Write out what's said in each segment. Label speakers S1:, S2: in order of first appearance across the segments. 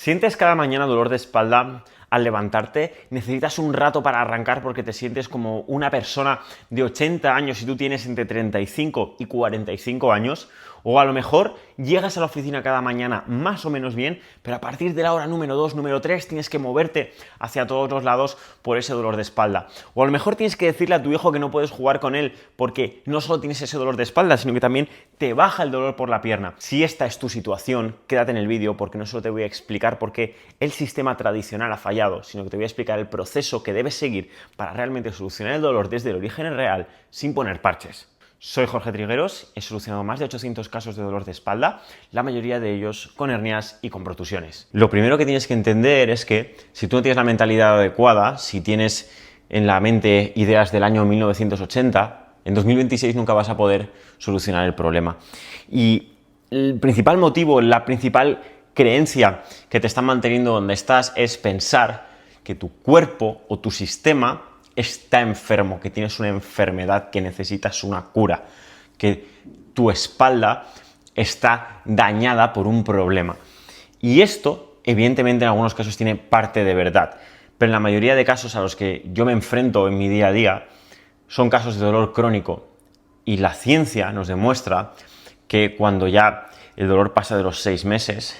S1: ¿Sientes cada mañana dolor de espalda al levantarte? ¿Necesitas un rato para arrancar porque te sientes como una persona de 80 años y tú tienes entre 35 y 45 años? O a lo mejor llegas a la oficina cada mañana más o menos bien, pero a partir de la hora número 2, número 3 tienes que moverte hacia todos los lados por ese dolor de espalda. O a lo mejor tienes que decirle a tu hijo que no puedes jugar con él porque no solo tienes ese dolor de espalda, sino que también te baja el dolor por la pierna. Si esta es tu situación, quédate en el vídeo porque no solo te voy a explicar por qué el sistema tradicional ha fallado, sino que te voy a explicar el proceso que debes seguir para realmente solucionar el dolor desde el origen real sin poner parches. Soy Jorge Trigueros, he solucionado más de 800 casos de dolor de espalda, la mayoría de ellos con hernias y con protusiones. Lo primero que tienes que entender es que si tú no tienes la mentalidad adecuada, si tienes en la mente ideas del año 1980, en 2026 nunca vas a poder solucionar el problema. Y el principal motivo, la principal creencia que te está manteniendo donde estás es pensar que tu cuerpo o tu sistema está enfermo, que tienes una enfermedad, que necesitas una cura, que tu espalda está dañada por un problema. Y esto, evidentemente, en algunos casos tiene parte de verdad, pero en la mayoría de casos a los que yo me enfrento en mi día a día son casos de dolor crónico y la ciencia nos demuestra que cuando ya el dolor pasa de los 6 meses,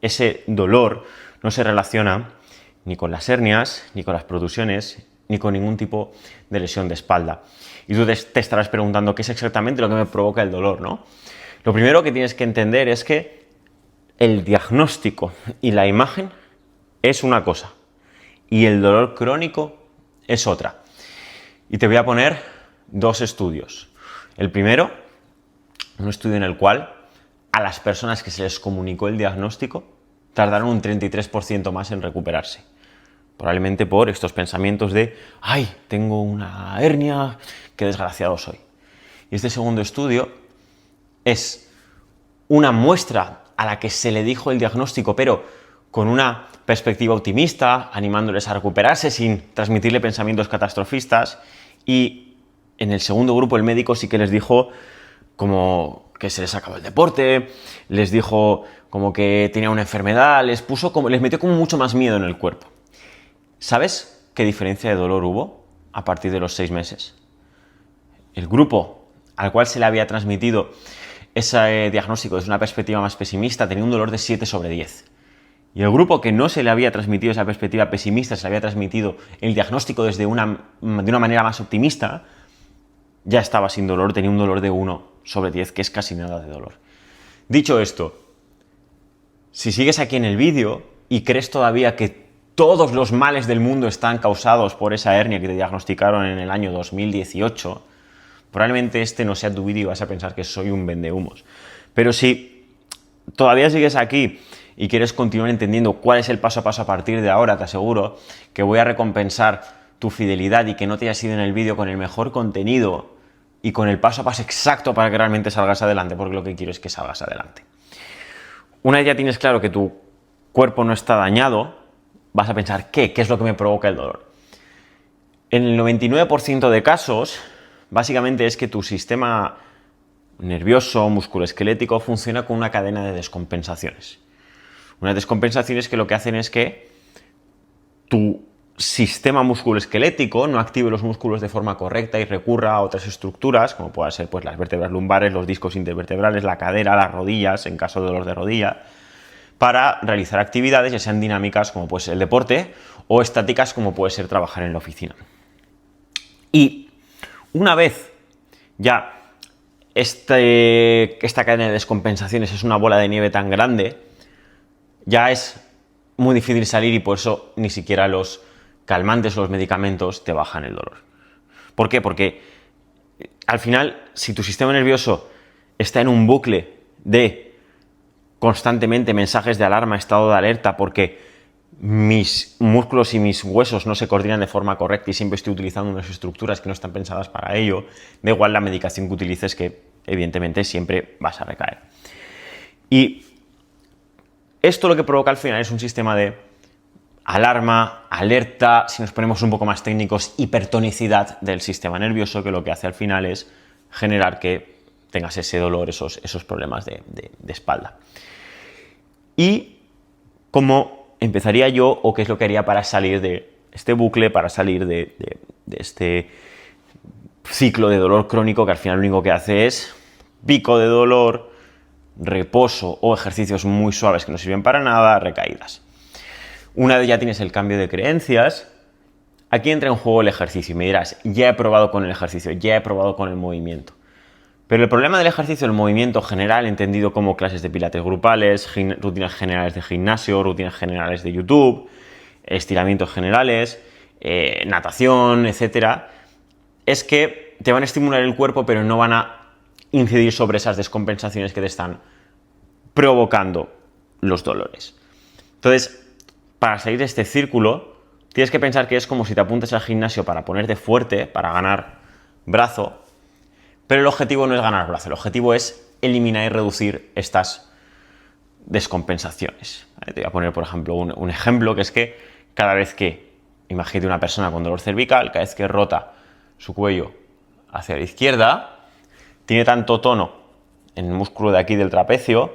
S1: ese dolor no se relaciona ni con las hernias, ni con las protusiones, ni con ningún tipo de lesión de espalda. Y tú te estarás preguntando qué es exactamente lo que me provoca el dolor, ¿no? Lo primero que tienes que entender es que el diagnóstico y la imagen es una cosa y el dolor crónico es otra. Y te voy a poner 2 estudios. El primero, un estudio en el cual a las personas que se les comunicó el diagnóstico tardaron un 33% más en recuperarse. Probablemente por estos pensamientos de ¡ay, tengo una hernia! ¡Qué desgraciado soy! Y este segundo estudio es una muestra a la que se le dijo el diagnóstico, pero con una perspectiva optimista, animándoles a recuperarse sin transmitirle pensamientos catastrofistas. Y en el segundo grupo el médico sí que les dijo como que se les acabó el deporte, les dijo como que tenía una enfermedad, les metió como mucho más miedo en el cuerpo. ¿Sabes qué diferencia de dolor hubo a partir de los 6 meses? El grupo al cual se le había transmitido ese diagnóstico desde una perspectiva más pesimista tenía un dolor de 7/10. Y el grupo que no se le había transmitido esa perspectiva pesimista, se le había transmitido el diagnóstico de una manera más optimista, ya estaba sin dolor, tenía un dolor de 1/10, que es casi nada de dolor. Dicho esto, si sigues aquí en el vídeo y crees todavía que todos los males del mundo están causados por esa hernia que te diagnosticaron en el año 2018, probablemente este no sea tu vídeo y vas a pensar que soy un vendehumos. Pero si todavía sigues aquí y quieres continuar entendiendo cuál es el paso a paso a partir de ahora, te aseguro que voy a recompensar tu fidelidad y que no te hayas ido en el vídeo con el mejor contenido y con el paso a paso exacto para que realmente salgas adelante, porque lo que quiero es que salgas adelante. Una vez ya tienes claro que tu cuerpo no está dañado, vas a pensar, ¿qué es lo que me provoca el dolor? En el 99% de casos, básicamente es que tu sistema nervioso, musculoesquelético, funciona con una cadena de descompensaciones. Unas descompensaciones que lo que hacen es que tu sistema musculoesquelético no active los músculos de forma correcta y recurra a otras estructuras, como puedan ser pues, las vértebras lumbares, los discos intervertebrales, la cadera, las rodillas, en caso de dolor de rodilla, para realizar actividades, ya sean dinámicas como puede ser el deporte o estáticas como puede ser trabajar en la oficina. Y una vez ya esta cadena de descompensaciones es una bola de nieve tan grande, ya es muy difícil salir y por eso ni siquiera los calmantes o los medicamentos te bajan el dolor. ¿Por qué? Porque al final, si tu sistema nervioso está en un bucle de constantemente mensajes de alarma, estado de alerta, porque mis músculos y mis huesos no se coordinan de forma correcta y siempre estoy utilizando unas estructuras que no están pensadas para ello, da igual la medicación que utilices, que evidentemente siempre vas a recaer. Y esto lo que provoca al final es un sistema de alarma, alerta, si nos ponemos un poco más técnicos, hipertonicidad del sistema nervioso, que lo que hace al final es generar que tengas ese dolor, esos problemas de espalda. Y como empezaría yo o qué es lo que haría para salir de este bucle, para salir de este ciclo de dolor crónico que al final lo único que hace es pico de dolor, reposo o ejercicios muy suaves que no sirven para nada, recaídas. Una vez ya tienes el cambio de creencias, aquí entra en juego el ejercicio y me dirás, ya he probado con el ejercicio, ya he probado con el movimiento. Pero el problema del ejercicio, el movimiento general, entendido como clases de pilates grupales, rutinas generales de gimnasio, rutinas generales de YouTube, estiramientos generales, natación, etcétera, es que te van a estimular el cuerpo, pero no van a incidir sobre esas descompensaciones que te están provocando los dolores. Entonces, para salir de este círculo, tienes que pensar que es como si te apuntes al gimnasio para ponerte fuerte, para ganar brazo, pero el objetivo no es ganar brazo, el objetivo es eliminar y reducir estas descompensaciones. Te voy a poner, por ejemplo, un ejemplo, que es que cada vez que, imagínate una persona con dolor cervical, cada vez que rota su cuello hacia la izquierda, tiene tanto tono en el músculo de aquí del trapecio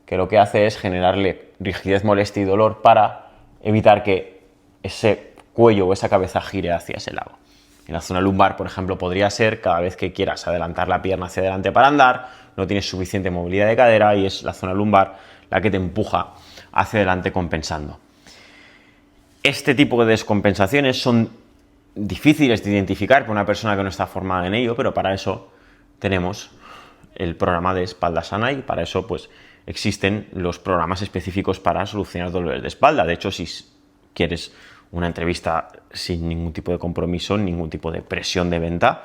S1: que lo que hace es generarle rigidez, molestia y dolor para evitar que ese cuello o esa cabeza gire hacia ese lado. En la zona lumbar, por ejemplo, podría ser cada vez que quieras adelantar la pierna hacia adelante para andar, no tienes suficiente movilidad de cadera y es la zona lumbar la que te empuja hacia adelante compensando. Este tipo de descompensaciones son difíciles de identificar por una persona que no está formada en ello, pero para eso tenemos el programa de espalda sana y para eso pues existen los programas específicos para solucionar dolores de espalda. De hecho, si quieres una entrevista sin ningún tipo de compromiso, ningún tipo de presión de venta,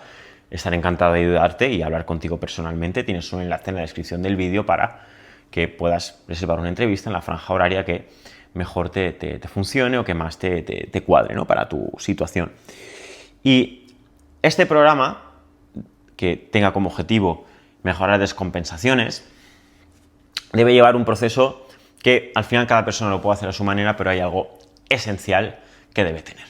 S1: estaré encantado de ayudarte y hablar contigo personalmente. Tienes un enlace en la descripción del vídeo para que puedas reservar una entrevista en la franja horaria que mejor te funcione o que más te cuadre, ¿no?, para tu situación. Y este programa, que tenga como objetivo mejorar descompensaciones, debe llevar un proceso que al final cada persona lo puede hacer a su manera, pero hay algo esencial que debe tener.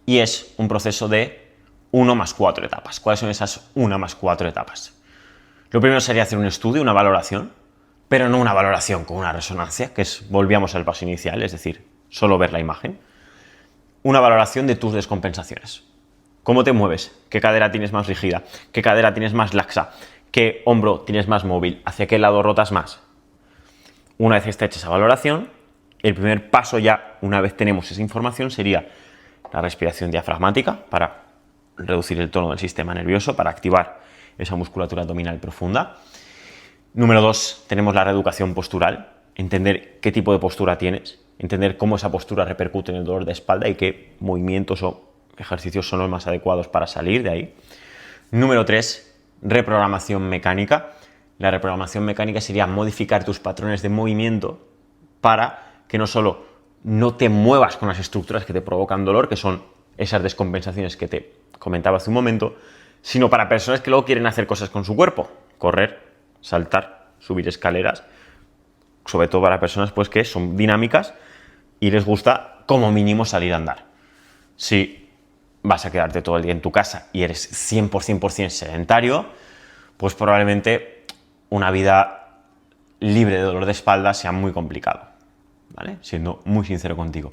S1: Y es un proceso de 1 más 4 etapas. ¿Cuáles son esas 1 más 4 etapas? Lo primero sería hacer un estudio, una valoración, pero no una valoración con una resonancia, que es, volvíamos al paso inicial, es decir, solo ver la imagen. Una valoración de tus descompensaciones. ¿Cómo te mueves? ¿Qué cadera tienes más rígida? ¿Qué cadera tienes más laxa? ¿Qué hombro tienes más móvil? ¿Hacia qué lado rotas más? Una vez esté hecha esa valoración, el primer paso ya, una vez tenemos esa información, sería la respiración diafragmática para reducir el tono del sistema nervioso, para activar esa musculatura abdominal profunda. Número 2, tenemos la reeducación postural, entender qué tipo de postura tienes, entender cómo esa postura repercute en el dolor de espalda y qué movimientos o ejercicios son los más adecuados para salir de ahí. Número 3, reprogramación mecánica. La reprogramación mecánica sería modificar tus patrones de movimiento para que no solo no te muevas con las estructuras que te provocan dolor, que son esas descompensaciones que te comentaba hace un momento, sino para personas que luego quieren hacer cosas con su cuerpo, correr, saltar, subir escaleras, sobre todo para personas pues que son dinámicas y les gusta como mínimo salir a andar. Si vas a quedarte todo el día en tu casa y eres 100% sedentario, pues probablemente una vida libre de dolor de espalda sea muy complicado, ¿vale? Siendo muy sincero contigo.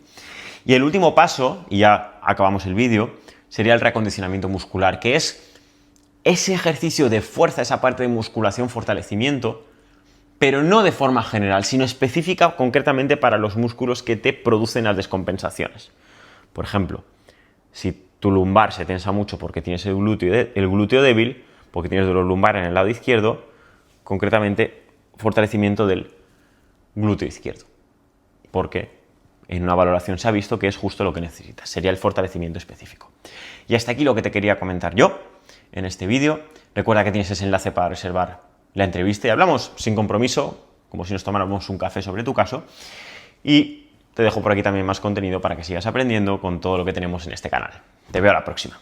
S1: Y el último paso, y ya acabamos el vídeo, sería el reacondicionamiento muscular, que es ese ejercicio de fuerza, esa parte de musculación, fortalecimiento, pero no de forma general, sino específica concretamente para los músculos que te producen las descompensaciones. Por ejemplo, si tu lumbar se tensa mucho porque tienes el glúteo débil, porque tienes dolor lumbar en el lado izquierdo, concretamente fortalecimiento del glúteo izquierdo, porque en una valoración se ha visto que es justo lo que necesitas, sería el fortalecimiento específico. Y hasta aquí lo que te quería comentar yo en este vídeo. Recuerda que tienes ese enlace para reservar la entrevista y hablamos sin compromiso, como si nos tomáramos un café sobre tu caso, y te dejo por aquí también más contenido para que sigas aprendiendo con todo lo que tenemos en este canal. Te veo a la próxima.